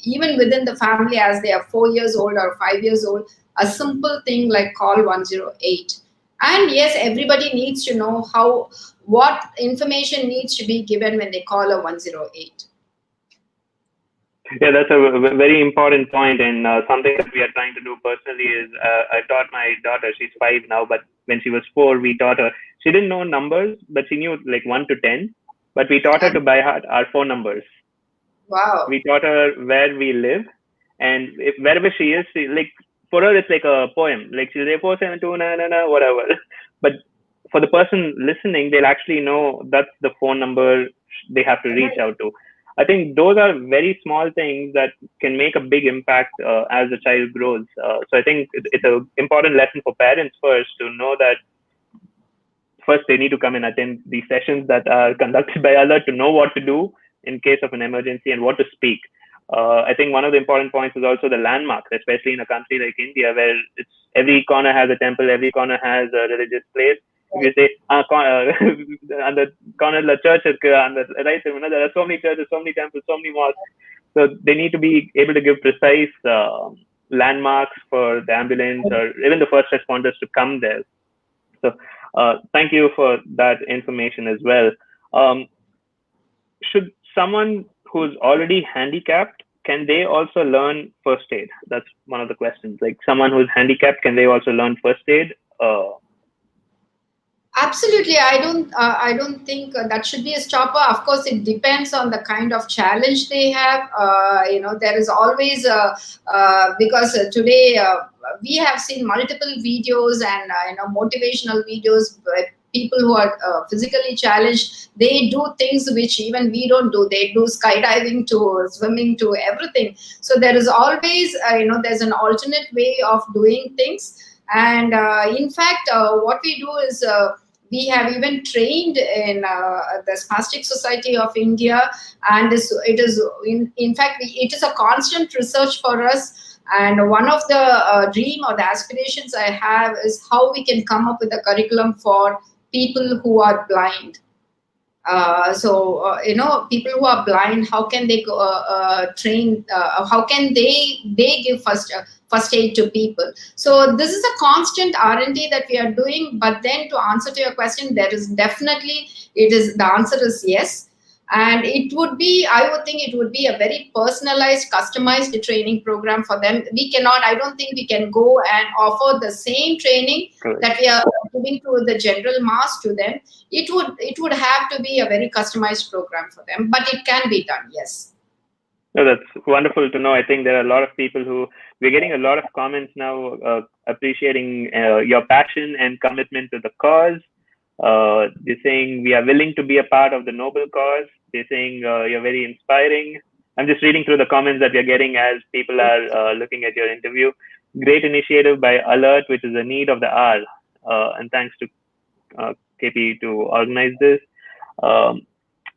even within the family, as they are 4 years old or 5 years old, a simple thing like call 108. And yes, everybody needs to know what information needs to be given when they call a 108.
Yeah, that's a very important point, and something that we are trying to do personally is I taught my daughter. She's 5 now, but when she was 4, we taught her. She didn't know numbers, but she knew like 1 to 10. But we taught her to by heart our phone numbers.
Wow.
We taught her where we live, and wherever she is, for her it's like a poem. Like she'll say 472 na na na whatever. But for the person listening, they'll actually know that's the phone number they have to reach out to. I think those are very small things that can make a big impact as the child grows. So I think it's an important lesson for parents first to know that first they need to come and attend these sessions that are conducted by Allah to know what to do in case of an emergency and what to speak. I think one of the important points is also the landmarks, especially in a country like India, where it's every corner has a temple, every corner has a religious place. If you say, on the corner of the church, on the right, there are so many churches, so many temples, so many mosques. So they need to be able to give precise landmarks for the ambulance or even the first responders to come there. So thank you for that information as well. Should someone who's already handicapped, can they also learn first aid? That's one of the questions. Like someone who's handicapped, can they also learn first aid?
Absolutely, I don't think that should be a stopper. Of course, it depends on the kind of challenge they have. There is always because today we have seen multiple videos and motivational videos. People who are physically challenged, they do things which even we don't do. They do skydiving to swimming to everything. So there is always there's an alternate way of doing things. And in fact, what we do is we have even trained in the Spastic Society of India, and it is in fact it is a constant research for us. And one of the dream or the aspirations I have is how we can come up with a curriculum for people who are blind. People who are blind, how can they train? How can they give first aid to people? So this is a constant R&D that we are doing. But then, to answer to your question, there is definitely the answer is yes. And I would think it would be a very personalized, customized training program for them. I don't think we can go and offer the same training that we are giving to the general mass to them. It would have to be a very customized program for them, but it can be done, yes.
No, that's wonderful to know. I think there are a lot of people we're getting a lot of comments now appreciating your passion and commitment to the cause. They're saying we are willing to be a part of the noble cause. They're saying you're very inspiring. I'm just reading through the comments that we're getting as people are looking at your interview. Great initiative by Alert, which is a need of the hour. And thanks to KP to organize this.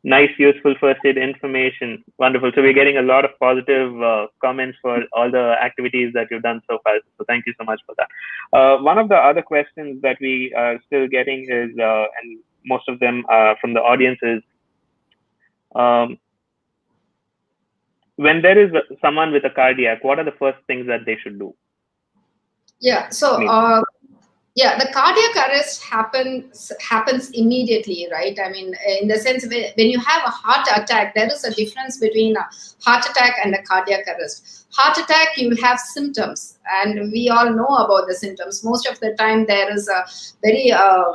Nice, useful first aid information. Wonderful. So we're getting a lot of positive comments for all the activities that you've done so far. So thank you so much for that. One of the other questions that we are still getting is, and most of them from the audience is, when there is someone with a cardiac, what are the first things that they should do?
Yeah. So Yeah, the cardiac arrest happens immediately, right? I mean, in the sense when you have a heart attack, there is a difference between a heart attack and a cardiac arrest. Heart attack, you will have symptoms, and we all know about the symptoms. Most of the time, there is a very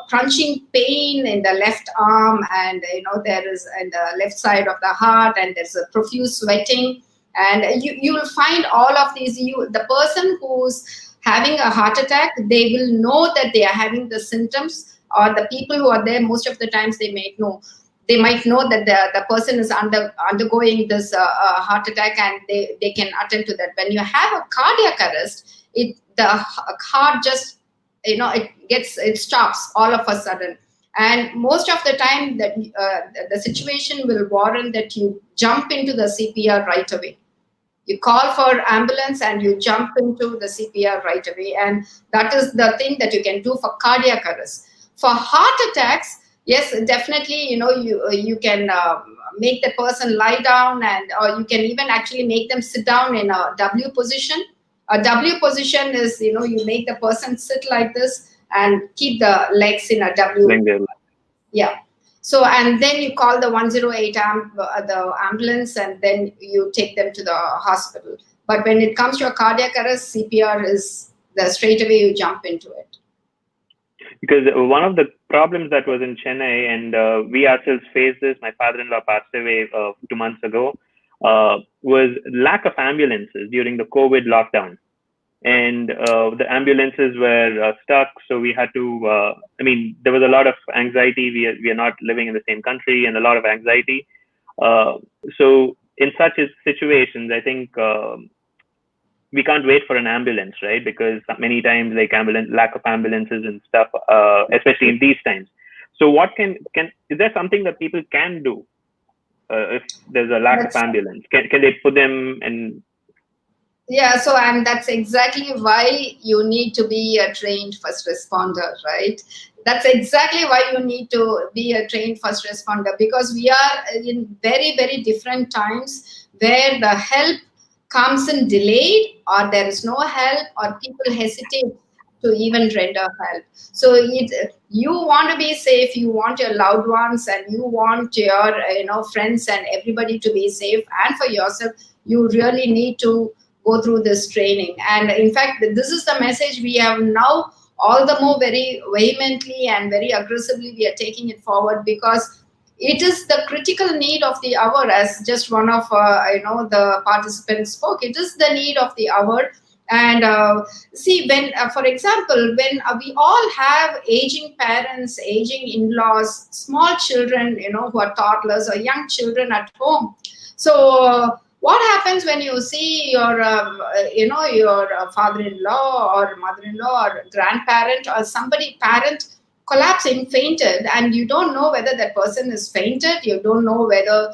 crunching pain in the left arm, and there is in the left side of the heart, and there's a profuse sweating, and you will find all of these. The person who's having a heart attack, they will know that they are having the symptoms, or the people who are there most of the times they might know that the person is undergoing this heart attack, and they can attend to that. When you have a cardiac arrest, the heart just it stops all of a sudden, and most of the time that the situation will warrant that you jump into the CPR right away. You call for ambulance and you jump into the CPR right away, and that is the thing that you can do for cardiac arrest. For heart attacks, yes, definitely, you can make the person lie down, and or you can even actually make them sit down in a W position. A W position is, you make the person sit like this and keep the legs in a W. Yeah. So, and then you call the 108 the ambulance, and then you take them to the hospital. But when it comes to a cardiac arrest, CPR is the straight away you jump into it.
Because one of the problems that was in Chennai, and we ourselves faced this, my father-in-law passed away 2 months ago, was lack of ambulances during the COVID lockdown. And the ambulances were stuck, so we had to, there was a lot of anxiety. We are not living in the same country, and a lot of anxiety. So in such situations, I think we can't wait for an ambulance, right? Because many times, like lack of ambulances and stuff, especially in these times. So what is there something that people can do if there's a lack of ambulance? Can they put them in?
Yeah, so and that's exactly why you need to be a trained first responder, right? That's exactly why you need to be a trained first responder, because we are in very, very different times where the help comes in delayed, or there is no help, or people hesitate to even render help. So you want to be safe, you want your loved ones, and you want your friends and everybody to be safe, and for yourself, you really need to go through this training. And in fact, this is the message we have now all the more very vehemently and very aggressively we are taking it forward, because it is the critical need of the hour, as just one of the participants spoke. It is the need of the hour. And see, when for example, when we all have aging parents, aging in-laws, small children, who are toddlers or young children at home. So what happens when you see your your father-in-law or mother-in-law or grandparent or parent collapsing, fainted, and you don't know whether that person is fainted, you don't know whether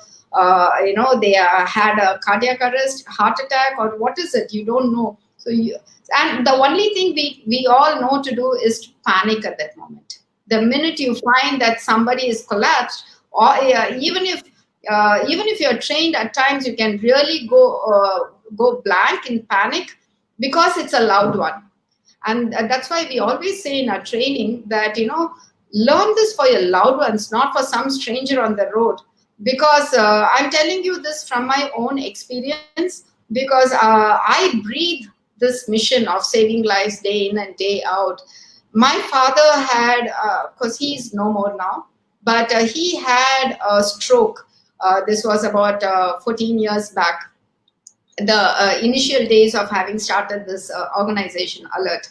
they had a cardiac arrest, heart attack, or what is it, you don't know. So and the only thing we all know to do is to panic at that moment. The minute you find that somebody is collapsed, or even if you're trained, at times you can really go blank in panic, because it's a loved one. And that's why we always say in our training that learn this for your loved ones, not for some stranger on the road. Because I'm telling you this from my own experience, because I breathe this mission of saving lives day in and day out. My father had, because he's no more now, but he had a stroke. This was about 14 years back, the initial days of having started this organization, Alert.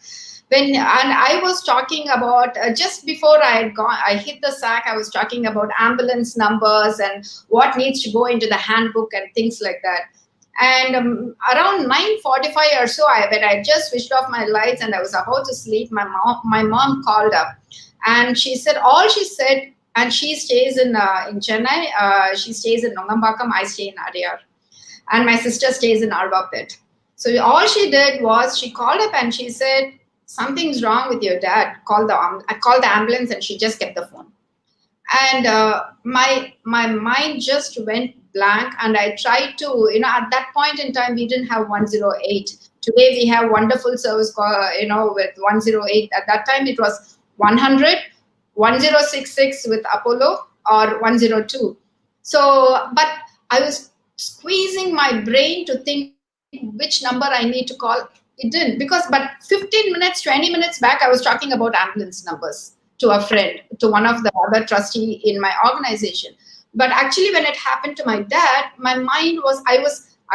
And I was talking about, just before I hit the sack, I was talking about ambulance numbers and what needs to go into the handbook and things like that. And around 9:45 or so, when I just switched off my lights and I was about to sleep, my mom called up, and she said, and she stays in Chennai. She stays in Nongambakam. I stay in Adyar, and my sister stays in Arvapet. So all she did was she called up and she said, "Something's wrong with your dad. I called the ambulance," and she just kept the phone. And my mind just went blank, and I tried to, at that point in time, we didn't have 108 Today we have wonderful service, with 108. At that time it was 100, 1066 with Apollo, or 102. So, but I was squeezing my brain to think which number I need to call. It didn't, because but 15 minutes, 20 minutes back, I was talking about ambulance numbers to a friend, to one of the other trustee in my organization. But actually, when it happened to my dad, my mind was, I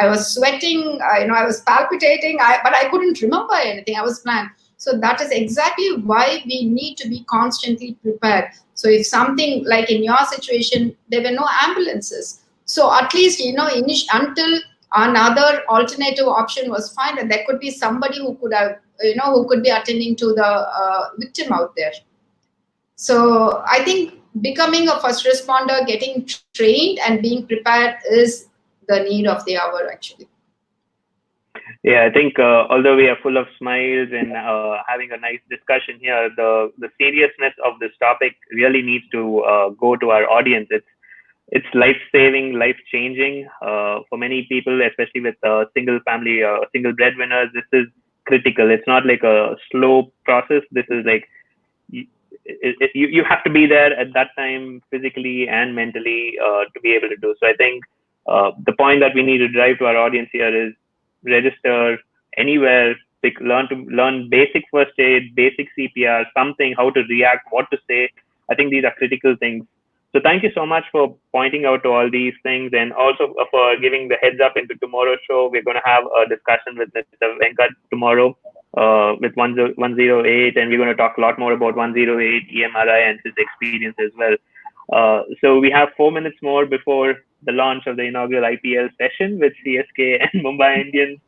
was sweating, I was palpitating, but I couldn't remember anything. I was blank. So that is exactly why we need to be constantly prepared. So if something like in your situation, there were no ambulances. So at least, until another alternative option was found, and there could be somebody who could have, who could be attending to the victim out there. So I think becoming a first responder, getting trained and being prepared is the need of the hour, actually.
Yeah, I think although we are full of smiles and having a nice discussion here, the seriousness of this topic really needs to go to our audience. It's life-saving, life-changing for many people, especially with single family, single breadwinners. This is critical. It's not like a slow process. This is like you have to be there at that time physically and mentally to be able to do. So I think the point that we need to drive to our audience here is register anywhere, learn basic first aid, basic CPR, something, how to react, what to say. I think these are critical things. So thank you so much for pointing out to all these things, and also for giving the heads up into tomorrow's show. We're going to have a discussion with Mr. Venkat tomorrow with 108, and we're going to talk a lot more about 108 EMRI and his experience as well. So we have 4 minutes more before the launch of the inaugural IPL session with CSK and Mumbai Indians.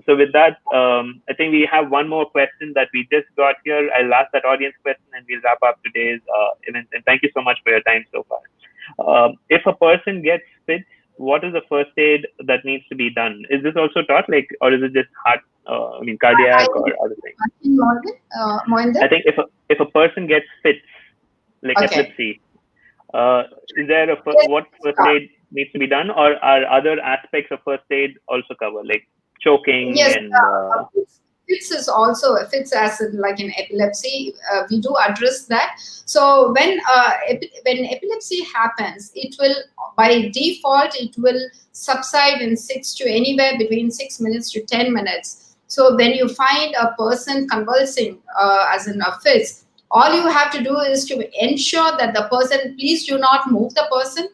So with that, I think we have one more question that we just got here. I'll ask that audience question and we'll wrap up today's event. And thank you so much for your time so far. If a person gets fit, what is the first aid that needs to be done? Is this also taught, or is it just heart, cardiac or other things? I think if a person gets fit, like epilepsy, is there what first aid needs to be done, or are other aspects of first aid also covered, like choking?
Yes,
and
fits is also fits as in, like in epilepsy. We do address that. So when epilepsy happens, it will, by default, it will subside in anywhere between 6 minutes to 10 minutes. So when you find a person convulsing, as in a fits, all you have to do is to ensure that the person, please do not move the person,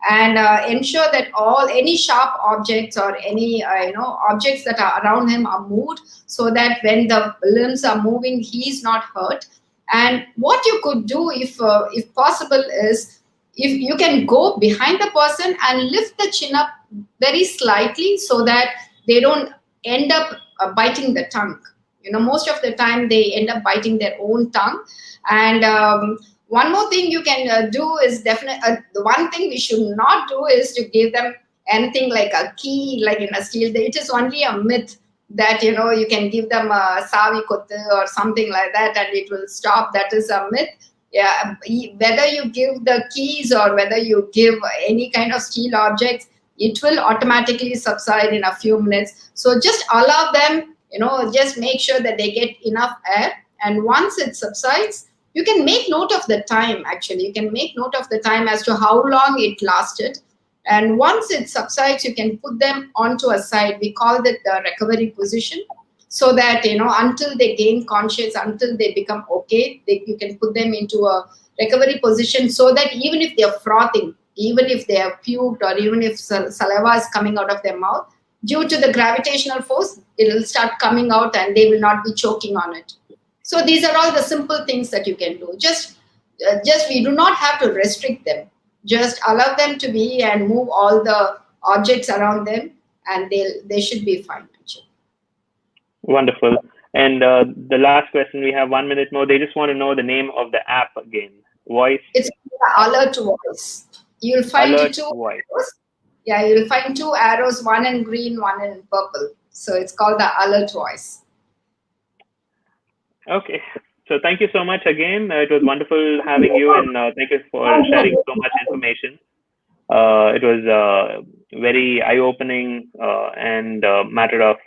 and ensure that any sharp objects or any objects that are around him are moved, so that when the limbs are moving, he is not hurt. And what you could do, if possible, is if you can go behind the person and lift the chin up very slightly, so that they don't end up biting the tongue. Most of the time they end up biting their own tongue. And one more thing you can do is definitely, the one thing we should not do is to give them anything like a key, like in a steel. It is only a myth that you can give them a savi kotte or something like that and it will stop. That is a myth. Yeah, whether you give the keys or whether you give any kind of steel objects, it will automatically subside in a few minutes. So just allow them, just make sure that they get enough air, and once it subsides, you can make note of the time. Actually, you can make note of the time as to how long it lasted. And once it subsides, you can put them onto a side. We call that the recovery position, so that until they gain conscious, until they become okay, you can put them into a recovery position, so that even if they are frothing, even if they have puked, or even if saliva is coming out of their mouth, due to the gravitational force, it will start coming out and they will not be choking on it. So these are all the simple things that you can do. Just we do not have to restrict them. Just allow them to be and move all the objects around them, and they should be fine.
Wonderful. And the last question, we have 1 minute more. They just want to know the name of the app again. Voice.
It's Alert Voice. You'll find
Alert
two
Voice.
arrows. Yeah, you'll find two arrows, one in green, one in purple. So it's called the Alert Voice.
Okay. So thank you so much again. It was wonderful having you, and thank you for sharing so much information. It was very eye-opening and matter of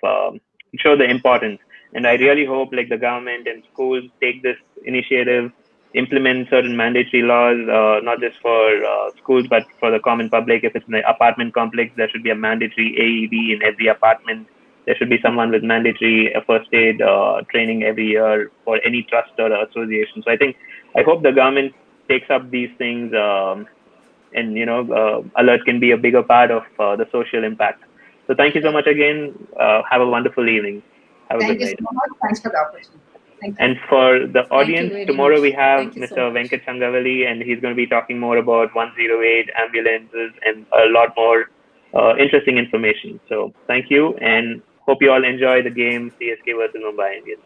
show the importance. And I really hope like the government and schools take this initiative, implement certain mandatory laws, not just for schools but for the common public. If it's an apartment complex, there should be a mandatory AED in every apartment. There should be someone with mandatory first aid training every year for any trust or association. So I hope the government takes up these things, and alert can be a bigger part of the social impact. So thank you so much again. Have a wonderful evening. Have a good
Thank you
night.
so much. Thanks for the opportunity. Thank you.
And for the
Thank you
audience,
very
tomorrow
much.
we have
Thank you so
Mr.
much.
Venkat Changavali, and he's going to be talking more about 108 ambulances and a lot more interesting information. So thank you, and hope you all enjoy the game CSK versus Mumbai Indians.